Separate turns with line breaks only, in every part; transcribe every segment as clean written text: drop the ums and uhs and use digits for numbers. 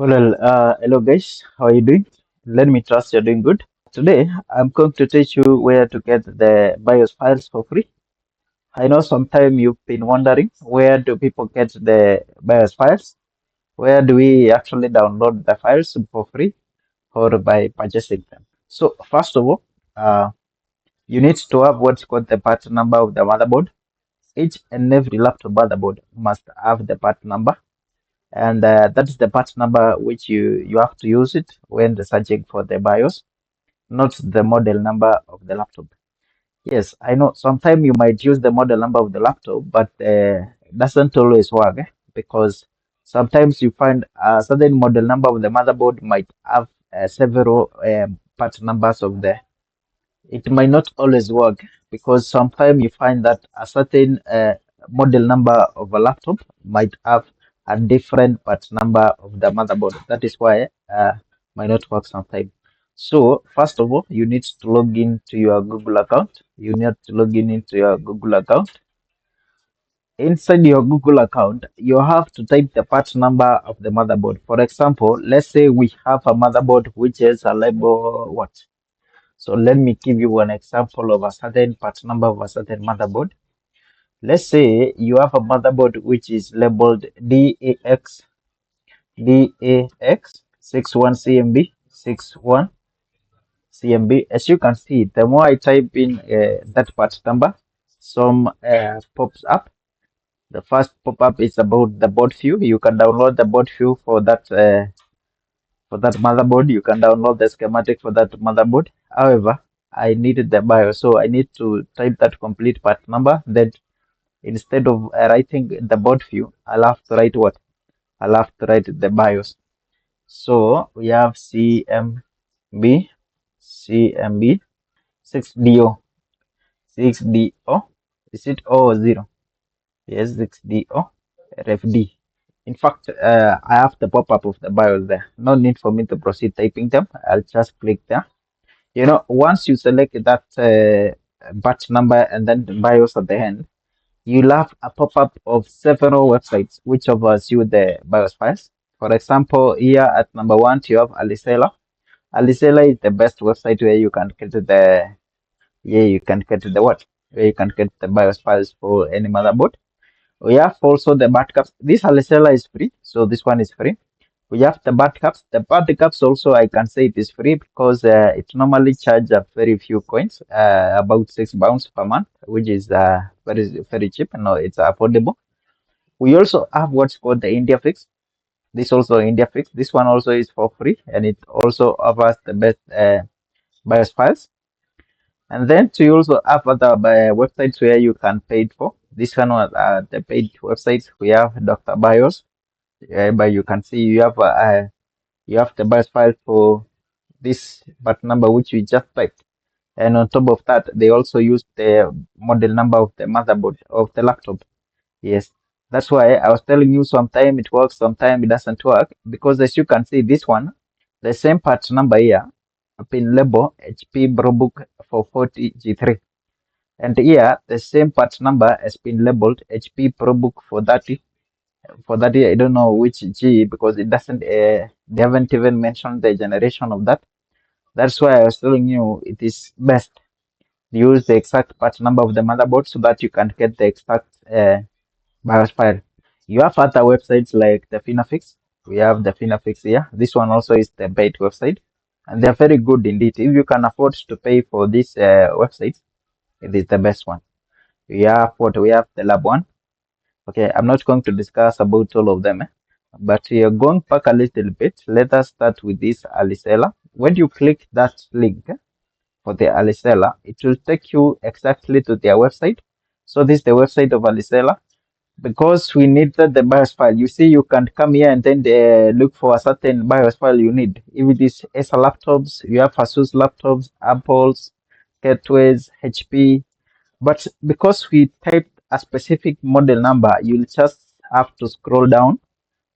Hello guys, how are you doing? Let me trust you're doing good. Today, I'm going to teach you where to get the BIOS files for free. I know sometime you've been wondering where do people get the BIOS files? Where do we actually download the files for free or by purchasing them? So first of all, uh, you need to have what's called the part number of the motherboard. Each and every laptop motherboard must have the part number, and that is the part number which you have to use it when searching for the BIOS, not the model number of the laptop. Yes, I know sometimes you might use the model number of the laptop, but doesn't always work, because sometimes you find a certain model number of the motherboard might have several part numbers of the. It might not always work, because sometimes you find that a certain model number of a laptop might have a different part number of the motherboard. That is why might not work sometimes. So first of all, you need to log into your Google account. You need to log in into your Google account. Inside your Google account, you have to type the part number of the motherboard. For example, let's say we have a motherboard which is a label what? So let me give you an example of a certain part number of a certain motherboard. Let's say you have a motherboard which is labeled DAX 61 CMB 61 CMB. As you can see, the more I type in that part number, some pops up. The first pop-up is about the board view. You can download the board view for that motherboard. You can download the schematic for that motherboard. However, I needed the BIOS, so I need to type that complete part number. Then instead of writing the board view, I'll have to write what? I'll have to write the BIOS. So we have CMB 6DO 6DO. Is it O or 0? Yes, 6DO RFD. In fact, I have the pop-up of the BIOS there. No need for me to proceed typing them. I'll just click there. Once you select that batch number and then the BIOS at the end, you'll have a pop-up of several websites which offers you the BIOS files. For example, here at number 1, you have Alicella. Alicella is the best website where you can get the BIOS files for any motherboard. We have also the backups. This Alicella is free, so this one is free. We have the backups. The backups also, I can say it is free because it normally charge a very few coins, about £6 per month, which is very cheap. No, it's affordable. We also have what's called the India Fix. This also India Fix. This one also is for free, and it also offers the best BIOS files. And then you also have other websites where you can pay it for. This one was the paid websites. We have Dr. BIOS, but you can see you have the BIOS file for this part number which we just typed. And on top of that, they also use the model number of the motherboard of the laptop. Yes, that's why I was telling you sometime it works, sometime it doesn't work. Because as you can see, this one, the same part number here, been labeled HP ProBook for 40G3. And here, the same part number has been labeled HP ProBook for 30. For 30, I don't know which G, because it doesn't, they haven't even mentioned the generation of that. That's why I was telling you it is best to use the exact part number of the motherboard so that you can get the exact BIOS file. You have other websites like the Finafix. We have the Finafix here. This one also is the paid website, and they're very good indeed. If you can afford to pay for this website, it is the best one. We have the Lab one. Okay, I'm not going to discuss about all of them, but we are going back a little bit. Let us start with this Alicella. When you click that link for the Alicella, it will take you exactly to their website. So this is the website of Alicella. Because we need the BIOS file. You see, you can come here and then look for a certain BIOS file you need. If it is Acer laptops, you have Asus laptops, Apple's, Gateways, HP. But because we typed a specific model number, you'll just have to scroll down,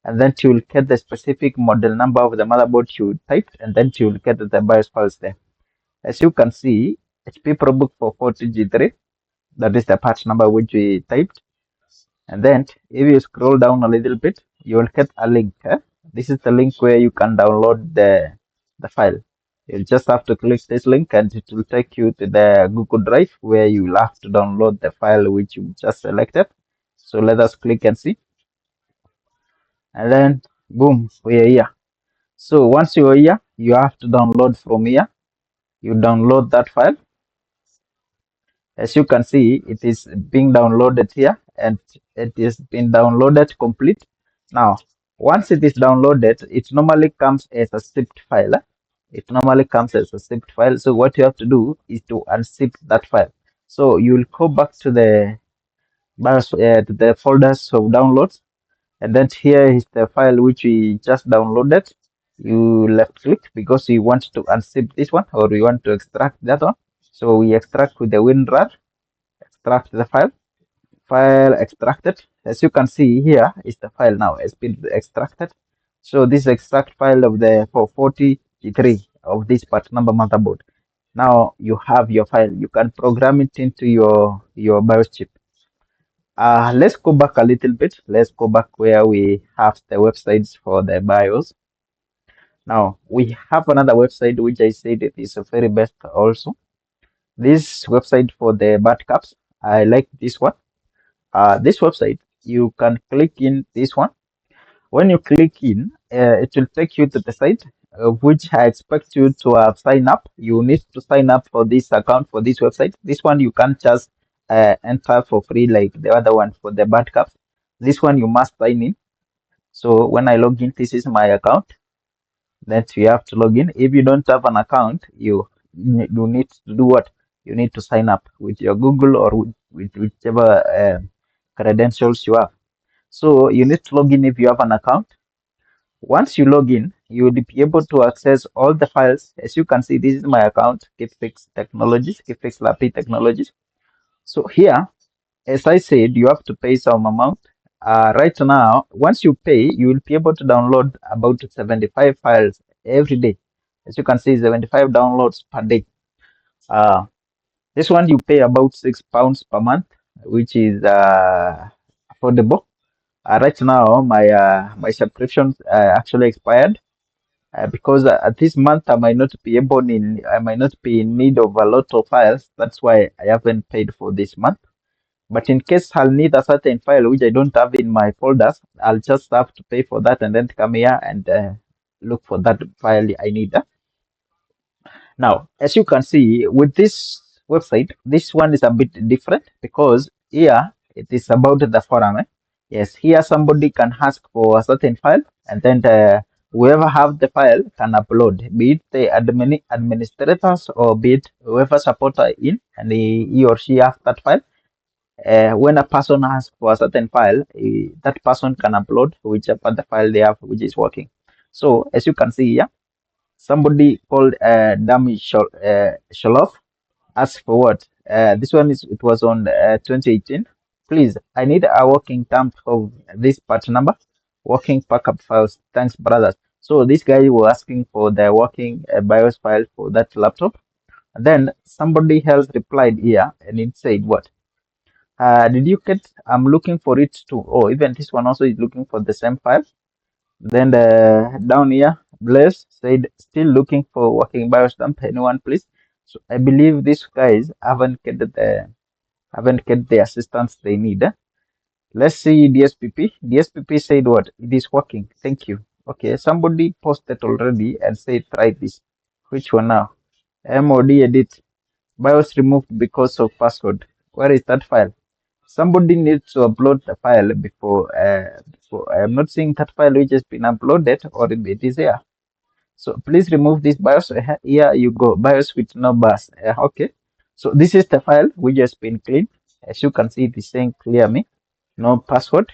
and then you will get the specific model number of the motherboard you typed, and then you will get the BIOS files there. As you can see, HP ProBook for 40G3, that is the patch number which we typed. And then if you scroll down a little bit, you will get a link. This is the link where you can download the file. You just have to click this link and it will take you to the Google Drive where you will have to download the file which you just selected. So let us click and see. And then boom, we are here. So once you are here, you have to download from here. You download that file. As you can see, it is being downloaded here and it is being downloaded complete. Now, once it is downloaded, it normally comes as a zipped file. It normally comes as a zipped file. So what you have to do is to unzip that file. So you will go back to the to the folders of downloads, and then here is the file which we just downloaded. You left click because you want to unzip this one or you want to extract that one. So we extract with the WinRAR, extract the file extracted. As you can see here is the file now, it's been extracted. So this extract file of the 443 of this part number motherboard. Now you have your file. You can program it into your BIOS chip. Let's go back a little bit. Let's go back where we have the websites for the BIOS. Now we have another website which I said it is the very best also. This website for the backups. I like this one. This website, you can click in this one. When you click in, it will take you to the site, which I expect you to sign up. You need to sign up for this account for this website. This one you can't just enter for free like the other one for the backups. This one you must sign in. So when I log in, this is my account. That you have to log in. If you don't have an account, you need to do what? You need to sign up with your Google or with whichever credentials you have. So you need to log in if you have an account. Once you log in, you will be able to access all the files. As you can see, this is my account, KeepFix Technologies, KeepFix Lapi Technologies. So here, as I said, you have to pay some amount. Right now, once you pay, you will be able to download about 75 files every day. As you can see, 75 downloads per day. This one you pay about £6 per month, which is affordable. Right now, my subscription actually expired because at this month I might not be in need of a lot of files. That's why I haven't paid for this month. But in case I'll need a certain file which I don't have in my folders, I'll just have to pay for that and then come here and look for that file I need. Now, as you can see with this website, this one is a bit different because here it is about the forum. Yes, here somebody can ask for a certain file and then whoever have the file can upload, be it the administrators or be it whoever supporter in and he or she has that file. When a person asks for a certain file, that person can upload whichever the file they have which is working. So as you can see here, somebody called Dami Sholof asked for what? This one it was on 2018. Please, I need a working dump of this part number, working backup files. Thanks, brothers. So this guy was asking for the working BIOS file for that laptop. And then somebody else replied here and it said what? Did you get? I'm looking for it too. Oh, even this one also is looking for the same file. Then down here, Blaze said, still looking for working BIOS dump. Anyone, please? So I believe these guys haven't get the assistance they need. Let's see DSPP. DSPP said what? It is working. Thank you. Okay, somebody posted already and said try this. Which one now? MOD edit. BIOS removed because of password. Where is that file? Somebody needs to upload the file before I am not seeing that file which has been uploaded or it is here. So please remove this BIOS. Here you go, BIOS with no bus. Okay. So this is the file which has been cleaned. As you can see, it is saying clear me, no password,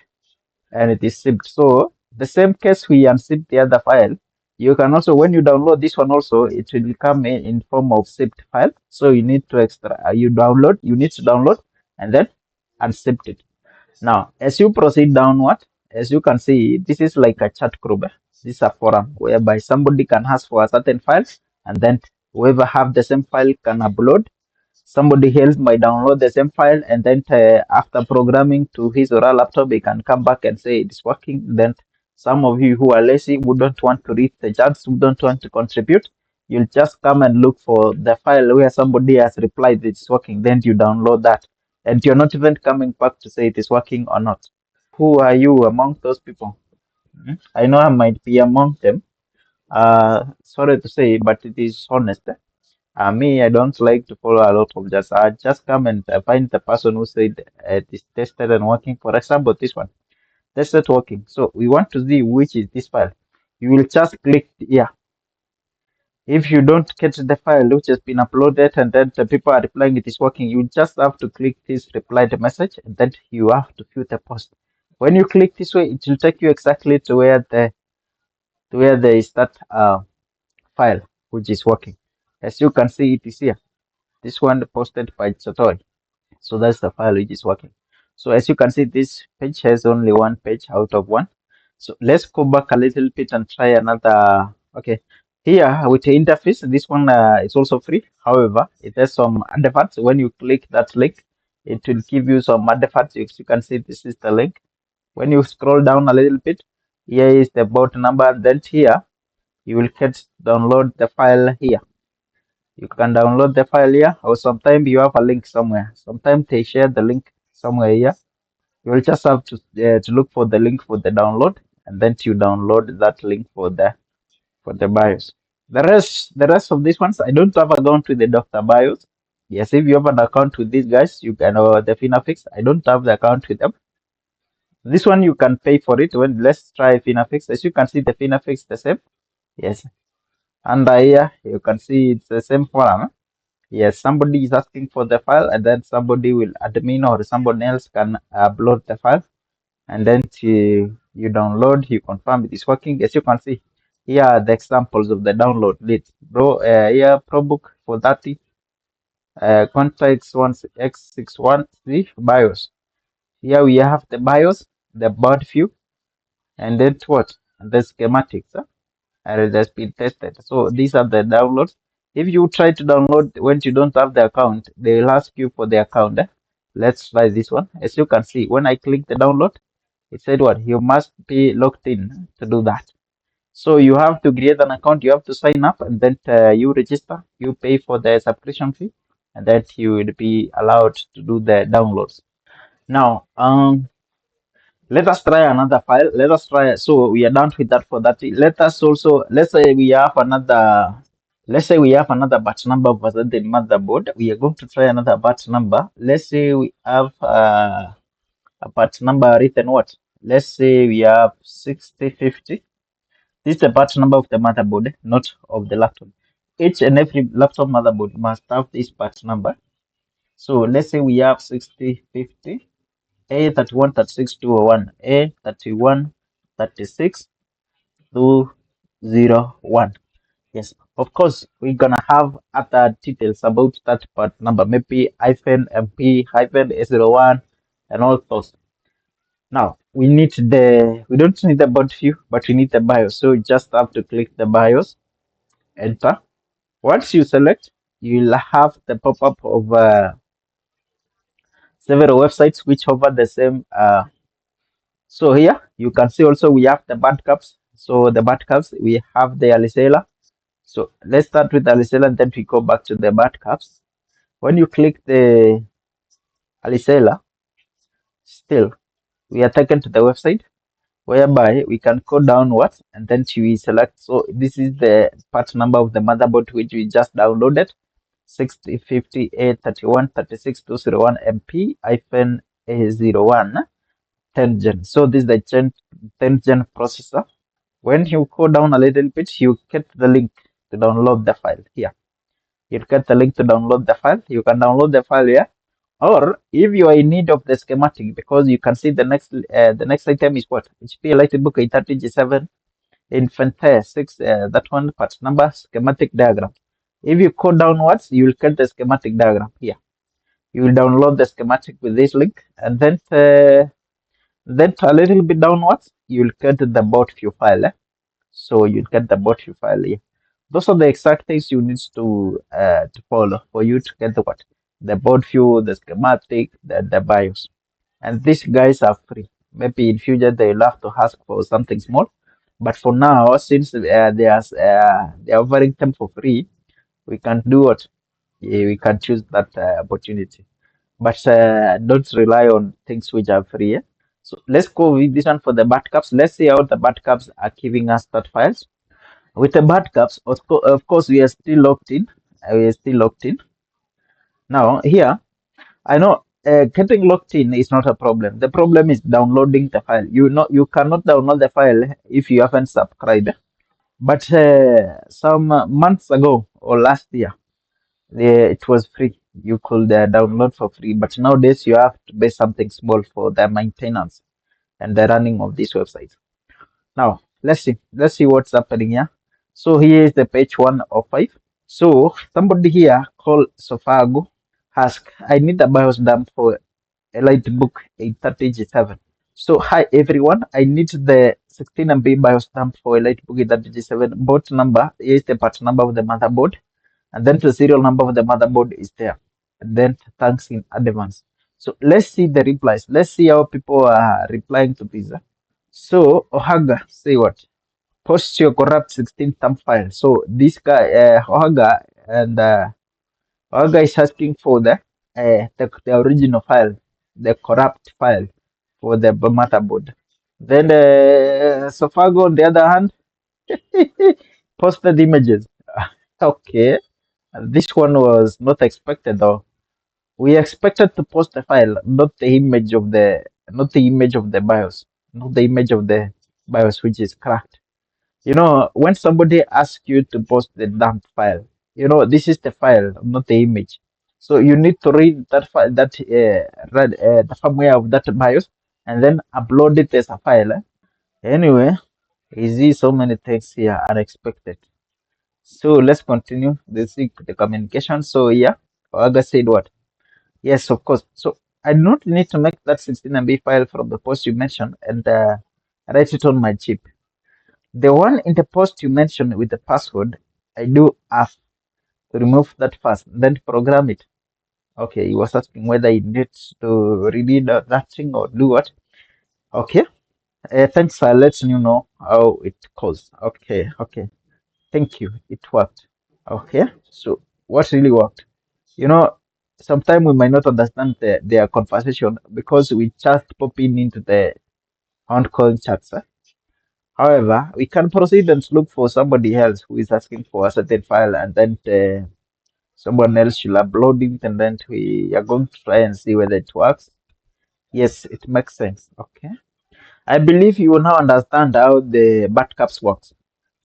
and it is zipped. So the same case we unzip the other file. You can also, when you download this one also, it will come in form of zipped file. So you need to you need to download and then unzip it. Now, as you proceed downward, as you can see, this is like a chat group. This is a forum whereby somebody can ask for a certain file and then whoever have the same file can upload. Somebody else might download the same file and then after programming to his or her laptop, he can come back and say it is working. Then Some of you who are lazy, who don't want to read the charts, who don't want to contribute, you'll just come and look for the file where somebody has replied it's working. Then you download that, and you're not even coming back to say it is working or not. Who are you among those people? I know I might be among them. Sorry to say, but it is honest. Me, I don't like to follow a lot of just. I just come and find the person who said it is tested and working. For example, this one tested working. So we want to see which is this file. You will just click here. If you don't get the file which has been uploaded and then the people are replying it is working, you just have to click this replied message and then you have to view the post. When you click this way, it will take you exactly to where there is that file which is working. As you can see, it is here. This one posted by Satori. So that's the file which is working. So as you can see, this page has only one page out of one. So let's go back a little bit and try another. Okay, here with the interface, this one is also free. However, it has some artifacts. When you click that link, it will give you some artifacts. As you can see, this is the link. When you scroll down a little bit, here is the bot number. Then here, you will get download the file here. You can download the file here, or sometimes you have a link somewhere. Sometimes they share the link somewhere here. You will just have to look for the link for the download, and then you download that link for the BIOS. The rest of these ones, I don't have account with the Dr. BIOS. Yes, if you have an account with these guys, you can the Finafix. I don't have the account with them. This one you can pay for it. When let's try Finafix. As you can see, the Finafix the same. Yes, and here you can see it's the same form. Yes, somebody is asking for the file, and then somebody will admin or someone else can upload the file, and then you download, you confirm it is working. As you can see, here are the examples of the download leads. Here ProBook for 30, context 1x613 BIOS. Here we have the BIOS, the board view, and then what? And the schematics. And it has been tested. So these are the downloads. If you try to download when you don't have the account, they will ask you for the account. Let's try this one. As you can see, when I click the download, it said what? You must be logged in to do that. So you have to create an account, you have to sign up, and then you register, you pay for the subscription fee, and then you will be allowed to do the downloads. Now, let us try another file. Let us try. So we are done with that for that. Let us also, let's say we have another batch number for the motherboard. We are going to try another batch number. Let's say we have a batch number written what? Let's say we have 6050. This is the batch number of the motherboard, not of the laptop. Each and every laptop motherboard must have this batch number. So let's say we have 6050. A31 36 201, A31 36 201. Yes, of course, we're gonna have other details about that part number, maybe hyphen MP hyphen A01 and all those. Now we don't need the board view, but we need the BIOS. So you just have to click the BIOS, enter. Once you select, you'll have the pop-up of several websites which offer the same So here you can see also we have the backups. So the backups we have the Alisela. So let's start with Alisela and then we go back to the backups. When you click the Alisela, still we are taken to the website whereby we can go downwards and then we select. So this is the part number of the motherboard which we just downloaded. 6050A31 MP A01 10 gen. So this is the 10 gen processor. When you go down a little bit, you get the link to download the file here. You get the link to download the file. You can download the file here, or if you are in need of the schematic, because you can see the next item is what HP Lightbook A30G7 Infantile 6. That one part number schematic diagram. If you go downwards, you will get the schematic diagram here. You will download the schematic with this link, and then a little bit downwards, you will get the board view file. So you'll get the board view file here. Those are the exact things you need to follow for you to get the board view, the schematic, the BIOS. And these guys are free. Maybe in future they'll have to ask for something small. But for now, since they are offering them for free, we can do what? Yeah, we can choose that opportunity. But don't rely on things which are free. So let's go with this one for the backups. Let's see how the backups are giving us that files. With the backups, of course, we are still locked in. We are still locked in. Now here, I know getting locked in is not a problem. The problem is downloading the file. You cannot download the file if you haven't subscribed. But some months ago or last year, it was free. You could download for free. But nowadays, you have to pay something small for the maintenance and the running of this website. Now, let's see. Let's see what's happening here. So here is the page 1 of 5. So somebody here called Sofago ask, I need a BIOS dump for a Lightbook 830G7. So hi everyone, I need the 16 MB BIOS dump for a Lightbook 830G7. Board number is the part number of the motherboard, and then the serial number of the motherboard is there. And then thanks in advance. So let's see the replies. Let's see how people are replying to this. So Ohaga, say what? Post your corrupt 16 thumb file. So this guy, Ohaga, and Ohaga is asking for the original file, the corrupt file for the motherboard. Then Sofago, on the other hand, posted images. Okay, this one was not expected though. We expected to post a file, not the image of the BIOS, not the image of the BIOS which is cracked. You know, when somebody asks you to post the dump file, this is the file, not the image. So you need to read that file, read the firmware of that BIOS, and then upload it as a file. Anyway, you see so many things here unexpected. So let's continue the communication. So yeah, Aga said what? Yes, of course. So I do not need to make that 16 MB file from the post you mentioned and write it on my chip. The one in the post you mentioned with the password, I do have to remove that first, then program it. Okay, he was asking whether he needs to read that thing or do what. Okay, thanks for letting you know how it goes. Okay, thank you. It worked. Okay, so what really worked? You know, sometimes we might not understand their conversation because we just pop in into the ongoing chats. However, we can proceed and look for somebody else who is asking for a certain file, and then someone else should upload it, and then we are going to try and see whether it works. Yes, it makes sense. Okay. I believe you will now understand how the backups works.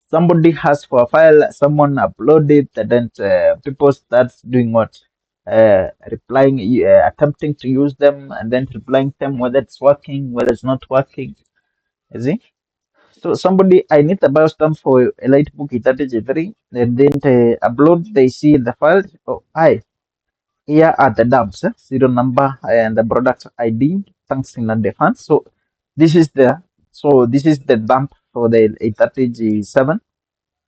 Somebody has for a file, someone upload it, and then people start doing what? Replying, attempting to use them, and then replying them whether it's working, whether it's not working. You see? So somebody, I need the BIOS dump for a Lightbook 830G3, and then upload, they see the file. Oh, hi, here are the dumps, serial number and the product ID. Thanks in advance. So this is the dump for the 830G7.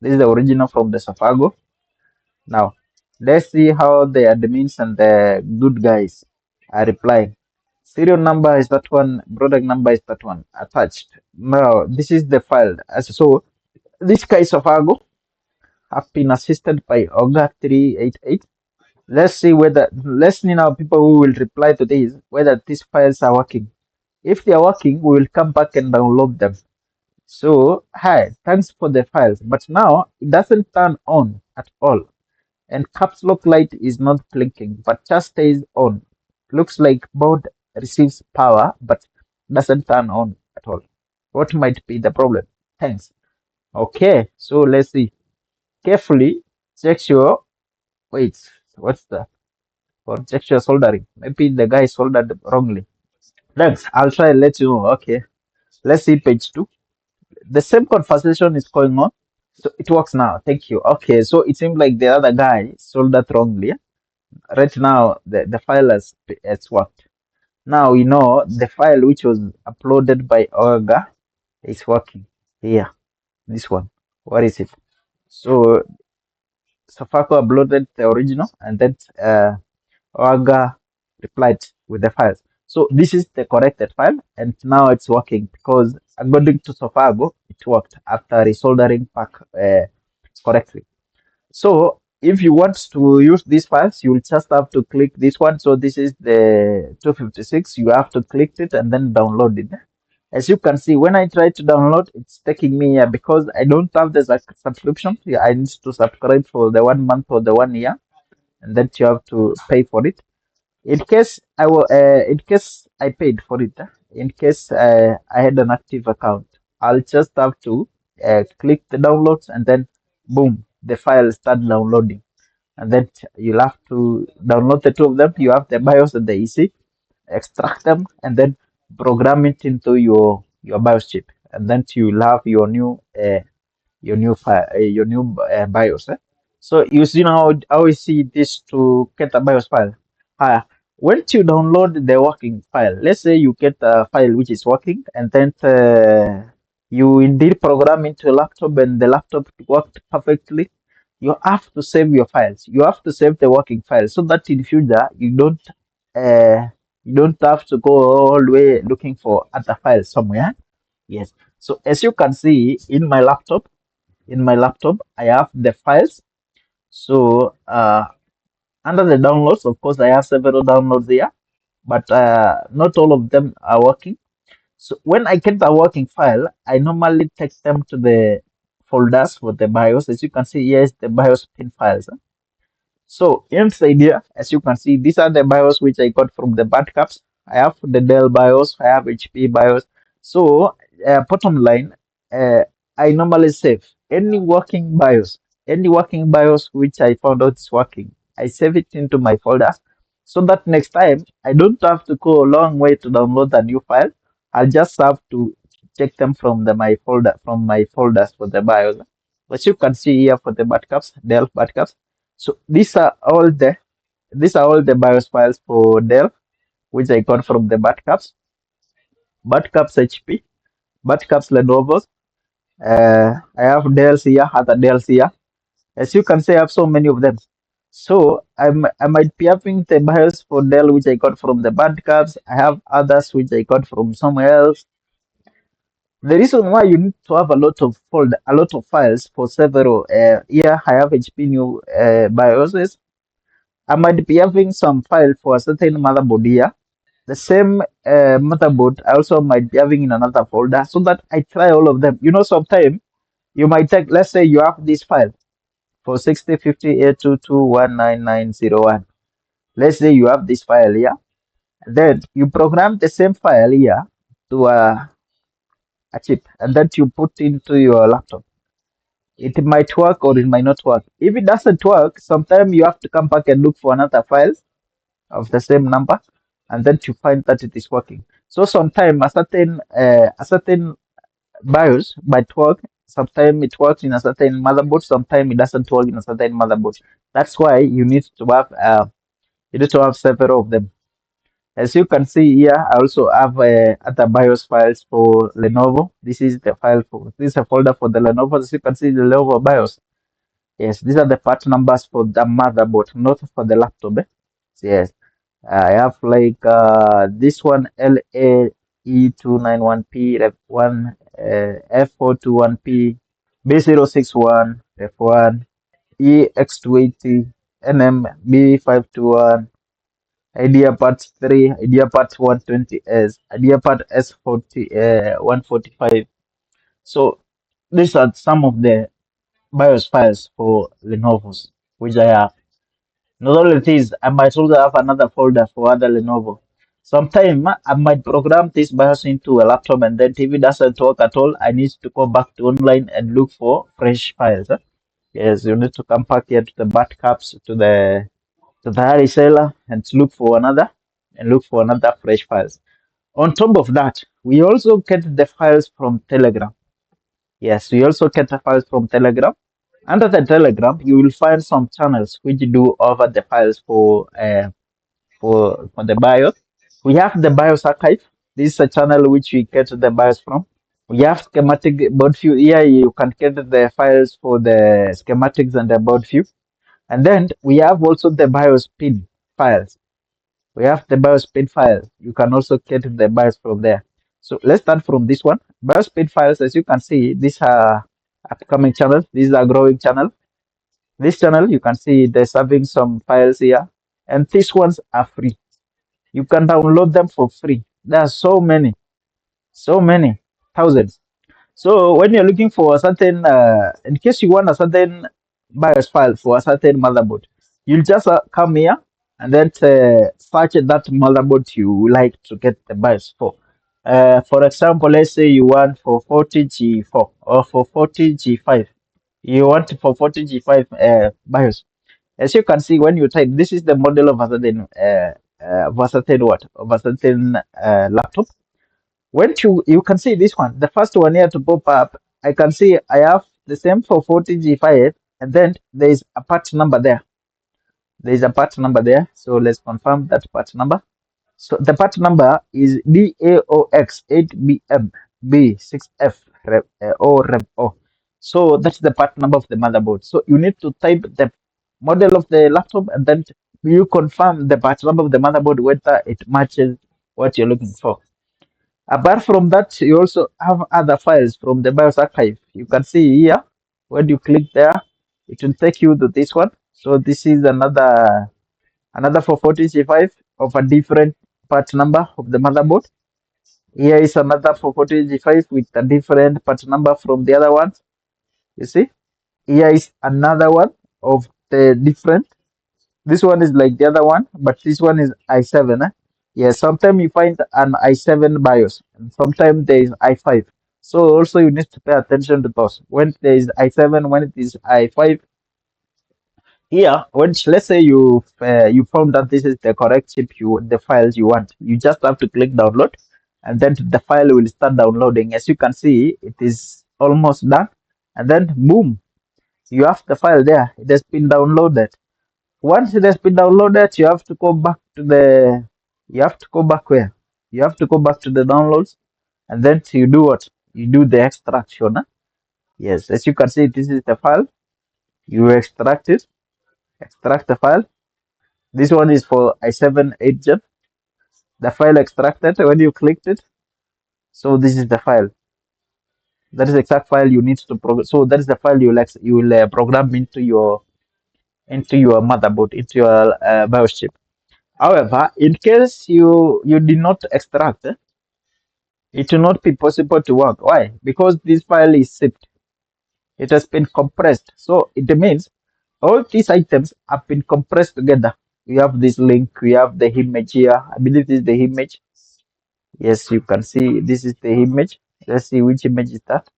This is the original from the Safago. Now, let's see how the admins and the good guys are replying. Serial number is that one, product number is that one attached. Now, this is the file. So, this guy Safago have been assisted by Oga388. Let's see now people who will reply to this, whether these files are working. If they are working, we will come back and download them. So, hi, thanks for the files. But now, it doesn't turn on at all. And caps lock light is not blinking, but just stays on. Looks like board receives power, but doesn't turn on at all. What might be the problem? Thanks. Okay, so let's see. Carefully check your, wait, what's the, for check your soldering. Maybe the guy soldered wrongly. Thanks, I'll try and let you know. Okay, let's see page 2. The same conversation is going on. So it works now. Thank you. Okay, so it seems like the other guy soldered wrongly. Right now the file has worked. Now we know the file which was uploaded by Olga is working. Here, this one. What is it? So Safako uploaded the original, and then Olga replied with the files. So this is the corrected file, and now it's working because according to Sofago, it worked after resoldering pack correctly. So if you want to use these files, you will just have to click this one. So this is the 256. You have to click it and then download it. As you can see, when I try to download, it's taking me here because I don't have the subscription. Yeah, I need to subscribe for the 1 month or the 1 year, and then you have to pay for it. In case I paid for it, in case I had an active account, I'll just have to click the downloads and then boom, the file start downloading. And then you'll have to download the two of them. You have the BIOS and the EC, extract them, and then program it into your BIOS chip, and then you'll have your new file, your new BIOS. So you see now how we see this to get a BIOS file. Once you download the working file, let's say you get a file which is working, and then you indeed program into a laptop, and the laptop worked perfectly. You have to save your files. You have to save the working files so that in future uh, you don't have to go all the way looking for other files somewhere. Yes. So as you can see in my laptop, I have the files. So under the downloads, of course, I have several downloads here, but not all of them are working. So when I get a working file, I normally take them to the folders for the BIOS. As you can see, here is the BIOS pin files. So inside here, as you can see, these are the BIOS which I got from the backups. I have the Dell BIOS, I have HP BIOS. So bottom line, uh, I normally save any working BIOS which I found out is working. I save it into my folders so that next time I don't have to go a long way to download a new file. I'll just have to check them from my folders for the BIOS. As you can see here for the backups, Dell backups. So these are all the BIOS files for Dell, which I got from the backups HP, backups Lenovo. I have Dells here, other Dells here. As you can see, I have so many of them. So I might be having the BIOS for Dell, which I got from the backups. I have others which I got from somewhere else. The reason why you need to have a lot of files for several. Here I have HP new BIOSes. I might be having some file for a certain motherboard here. The same motherboard I also might be having in another folder so that I try all of them. Sometimes you might take, let's say you have this file for 6050A221991. Let's say you have this file here. Then you program the same file here to a chip, and then you put into your laptop. It might work or it might not work. If it doesn't work, sometimes you have to come back and look for another file of the same number, and then to find that it is working. So sometimes a certain BIOS might work. Sometimes it works in a certain motherboard. Sometimes it doesn't work in a certain motherboard. That's why you need to have several of them. As you can see here, I also have other BIOS files for Lenovo. This is a folder for the Lenovo. As you can see, the Lenovo BIOS. Yes, these are the part numbers for the motherboard, not for the laptop. Yes, I have like this one LAE291P Ref1 F421P B061 Ref1 EX280 NM B521 Idea Part 3 Idea Part 120S Idea Part S40 145. So these are some of the BIOS files for Lenovo's which I have. Not only this, I might also have another folder for other Lenovo. Sometime I might program this BIOS into a laptop, and then if it doesn't work at all, I need to go back to online and look for fresh files. Yes, you need to come back here to the backups to the reseller and look for another fresh files. On top of that, we also get the files from Telegram. Yes, we also get the files from Telegram. Under the Telegram, you will find some channels which do over the files for the BIOS. We have the BIOS archive. This is a channel which we get the BIOS from. We have schematic board view. Here you can get the files for the schematics and the board view. And then we have also the BIOS pin files. We have the biospeed file. You can also get the BIOS from there. So let's start from this one. Biospeed files, as you can see, these are upcoming channels. These are growing channel. This channel, you can see there's having some files here, and these ones are free. You can download them for free. There are so many, thousands. So when you're looking for a certain, in case you want a certain BIOS file for a certain motherboard, you'll just come here and then search that motherboard you like to get the BIOS for. For example, let's say you want for 40G4 or for 40G5. You want for 40G5 BIOS. As you can see, when you type, this is the model of a certain what? Of a certain laptop. When you can see this one, the first one here to pop up, I can see I have the same for 40G5, and then there is a part number there. There is a part number there. So let's confirm that part number. So the part number is BAOX8BM B6F O Rev O. So that's the part number of the motherboard. So you need to type the model of the laptop, and then you confirm the part number of the motherboard whether it matches what you're looking for. Apart from that, you also have other files from the BIOS archive. You can see here, when you click there, it will take you to this one. So this is another for 40G5 of a different part number of the motherboard. Here is another for 40G5 with a different part number from the other ones. You see, here is another one of the different. This one is like the other one, but this one is i7. Yeah, sometimes you find an i7 BIOS, and sometimes there is i5. So also you need to pay attention to those. When there is i7, when it is i5. Here, when let's say you found that this is the correct chip, the files you want, you just have to click download, and then the file will start downloading. As you can see, it is almost done, and then boom, you have the file there. It has been downloaded. Once it has been downloaded, you have to go back to the. You have to go back where? You have to go back to the downloads, and then you do what? You do the extraction. Huh? Yes, as you can see, this is the file. You extract it. Extract the file. This one is for i7 8 gen. The file extracted when you clicked it. So this is the file. That is the exact file you need to program. So that is the file you will program into your motherboard, into your BIOS chip. However, in case you did not extract, it will not be possible to work. Why? Because this file is zipped. It has been compressed. So it means all these items have been compressed together. We have this link. We have the image here. I believe this is the image. Yes, you can see this is the image. Let's see which image is that.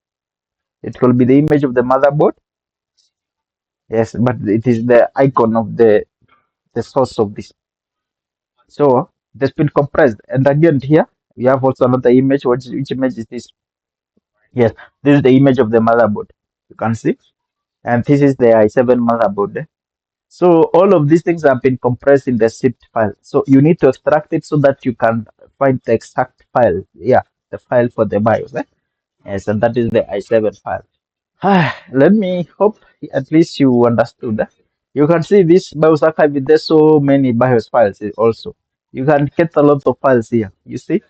It will be the image of the motherboard. Yes, but it is the icon of the source of this. So it has been compressed. And again here we have also another image. Which image is this? Yes, this is the image of the motherboard. You can see. And this is the i7 motherboard. So all of these things have been compressed in the zipped file. So you need to extract it so that you can find the exact file. Yeah, the file for the BIOS. Yes, and that is the i7 file. Let me hope at least you understood. You can see this BIOS archive. There's so many BIOS files also. You can get a lot of files here. You see?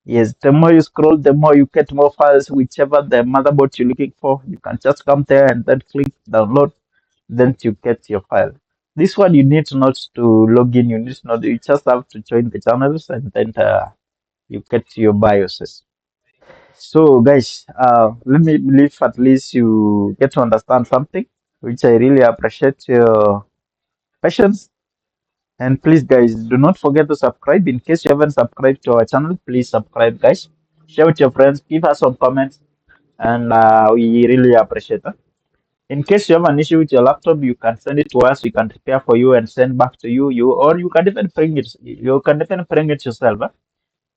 Yes, the more you scroll, the more you get more files, whichever the motherboard you're looking for. You can just come there and then click download, then you get your file. This one you need not to log in, you need not, you just have to join the channels, and then you get your BIOSes. So guys, let me believe at least you get to understand something, which I really appreciate your patience. And please, guys, do not forget to subscribe. In case you haven't subscribed to our channel, please subscribe, guys. Share with your friends, give us some comments, and we really appreciate it. In case you have an issue with your laptop, you can send it to us. We can repair for you and send back to you. Or you can even bring it. You can even bring it yourself.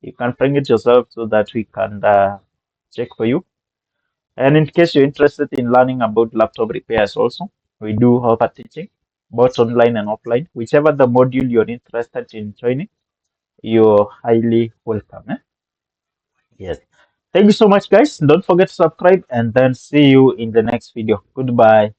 You can bring it yourself so that we can check for you. And in case you're interested in learning about laptop repairs, also we do offer teaching, both online and offline. Whichever the module you're interested in joining, you're highly welcome. Yes. Thank you so much, guys. Don't forget to subscribe, and then see you in the next video. Goodbye.